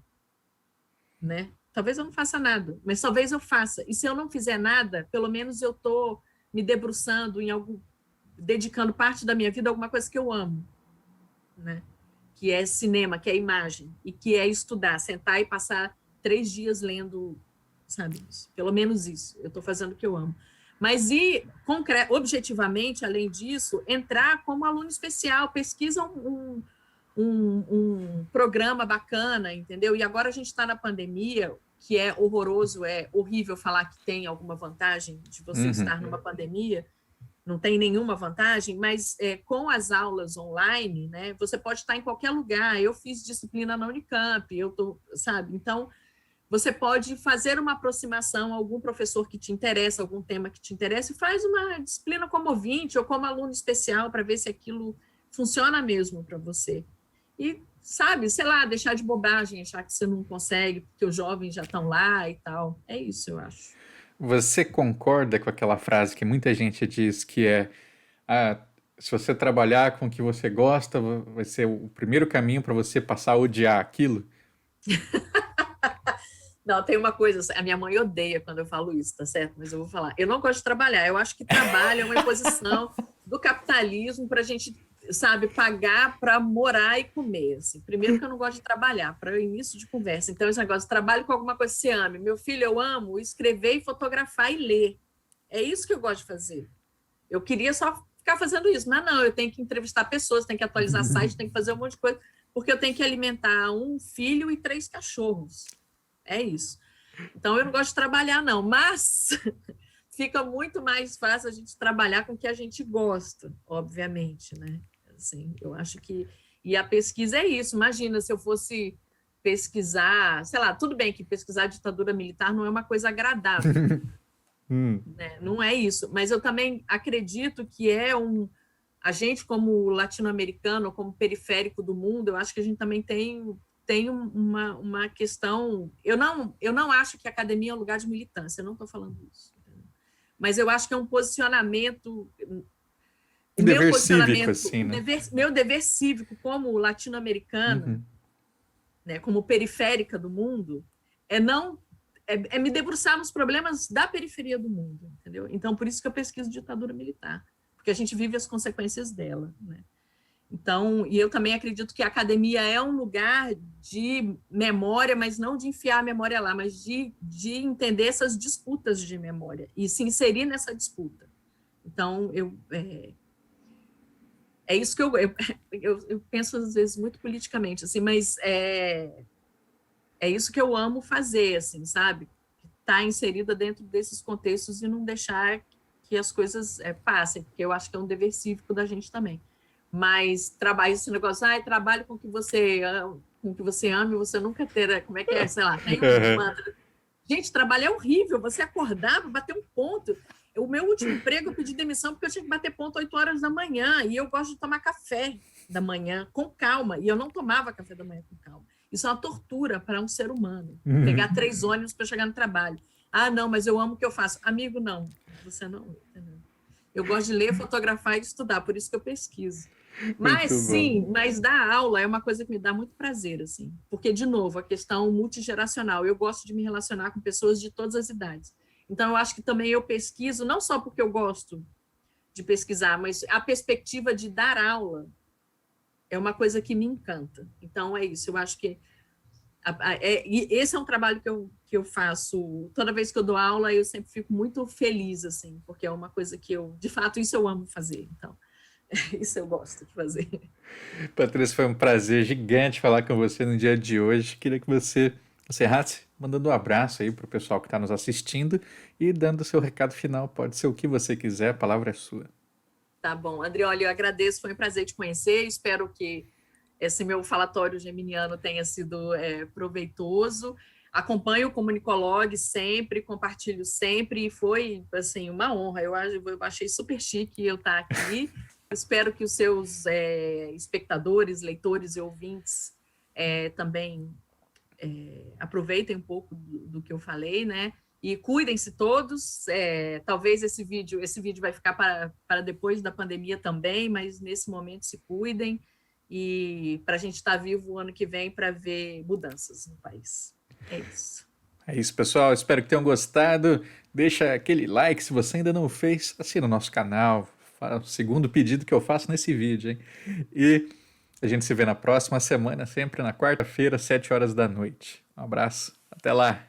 Né? Talvez eu não faça nada, mas talvez eu faça. E se eu não fizer nada, pelo menos eu estou me debruçando em algo, dedicando parte da minha vida a alguma coisa que eu amo, né? Que é cinema, que é imagem, e que é estudar, sentar e passar 3 dias lendo, sabe? Pelo menos isso. Eu estou fazendo o que eu amo. Mas objetivamente, além disso, entrar como aluno especial, pesquisa um programa bacana, entendeu? E agora a gente está na pandemia, que é horroroso, é horrível falar que tem alguma vantagem de você estar numa pandemia, não tem nenhuma vantagem, mas com as aulas online, né, você pode estar em qualquer lugar. Eu fiz disciplina na Unicamp, sabe? Então, você pode fazer uma aproximação a algum professor que te interessa, algum tema que te interessa, e faz uma disciplina como ouvinte ou como aluno especial para ver se aquilo funciona mesmo para você. E, sabe, sei lá, deixar de bobagem, achar que você não consegue, porque os jovens já estão lá e tal. É isso, eu acho. Você concorda com aquela frase que muita gente diz que é ah, se você trabalhar com o que você gosta, vai ser o primeiro caminho para você passar a odiar aquilo? Não, tem uma coisa, a minha mãe odeia quando eu falo isso, tá certo? Mas eu vou falar. Eu não gosto de trabalhar, eu acho que trabalho é uma imposição do capitalismo para a gente, sabe, pagar para morar e comer. Assim. Primeiro que eu não gosto de trabalhar, para início de conversa. Então, esse negócio, trabalho com alguma coisa que você ame. Meu filho, eu amo escrever e fotografar e ler. É isso que eu gosto de fazer. Eu queria só ficar fazendo isso, mas não, eu tenho que entrevistar pessoas, tenho que atualizar site, tenho que fazer um monte de coisa, porque eu tenho que alimentar um filho e 3 cachorros. É isso. Então, eu não gosto de trabalhar, não, mas fica muito mais fácil a gente trabalhar com o que a gente gosta, obviamente, né? Assim, eu acho que... E a pesquisa é isso. Imagina se eu fosse pesquisar, sei lá, tudo bem que pesquisar a ditadura militar não é uma coisa agradável, né? Não é isso, mas eu também acredito que a gente como latino-americano, como periférico do mundo, eu acho que a gente também tem uma questão... Eu não acho que a academia é um lugar de militância, eu não estou falando isso. Mas eu acho que é um posicionamento... Um dever cívico, assim, né? Meu dever cívico como latino-americana, né, como periférica do mundo, é me debruçar nos problemas da periferia do mundo, entendeu? Então, por isso que eu pesquiso ditadura militar, porque a gente vive as consequências dela, né? Então, e eu também acredito que a academia é um lugar de memória, mas não de enfiar a memória lá, mas de entender essas disputas de memória e se inserir nessa disputa. Então, é isso que eu penso, às vezes, muito politicamente, assim, mas é isso que eu amo fazer, assim, sabe? Estar inserida dentro desses contextos e não deixar que as coisas passem, porque eu acho que é um dever cívico da gente também. Mas trabalho esse negócio, trabalho com o que você ama e você nunca terá, como é que é, sei lá, tem um mantra. Gente, trabalho é horrível, você acordava, bater um ponto. O meu último emprego, eu pedi demissão porque eu tinha que bater ponto 8 horas da manhã, e eu gosto de tomar café da manhã com calma, e eu não tomava café da manhã com calma. Isso é uma tortura para um ser humano, pegar 3 ônibus para chegar no trabalho. Ah, não, mas eu amo o que eu faço. Amigo, não, você não, entendeu? Eu gosto de ler, fotografar e estudar, por isso que eu pesquiso. Mas sim, mas dar aula é uma coisa que me dá muito prazer, assim, porque, de novo, a questão multigeracional, eu gosto de me relacionar com pessoas de todas as idades. Então, eu acho que também eu pesquiso, não só porque eu gosto de pesquisar, mas a perspectiva de dar aula é uma coisa que me encanta. Então, é isso, eu acho que esse é um trabalho que eu faço, toda vez que eu dou aula, eu sempre fico muito feliz, assim, porque é uma coisa que de fato, isso eu amo fazer, então... Isso eu gosto de fazer. Patrícia, foi um prazer gigante falar com você no dia de hoje. Queria que você encerrasse mandando um abraço aí para o pessoal que está nos assistindo e dando o seu recado final. Pode ser o que você quiser, a palavra é sua. Tá bom, Andrioli, eu agradeço, foi um prazer te conhecer. Espero que esse meu falatório geminiano tenha sido proveitoso. Acompanho o Comunicolog sempre, compartilho sempre, e foi assim, uma honra. Eu achei super chique eu estar aqui. Espero que os seus espectadores, leitores e ouvintes também aproveitem um pouco do que eu falei, né? E cuidem-se todos. Talvez esse vídeo vai ficar para depois da pandemia também, mas nesse momento se cuidem e para a gente estar vivo o ano que vem para ver mudanças no país. É isso. É isso, pessoal. Espero que tenham gostado. Deixa aquele like se você ainda não o fez. Assina o nosso canal. O segundo pedido que eu faço nesse vídeo, hein? E a gente se vê na próxima semana, sempre na quarta-feira, 7 horas da noite. Um abraço. Até lá.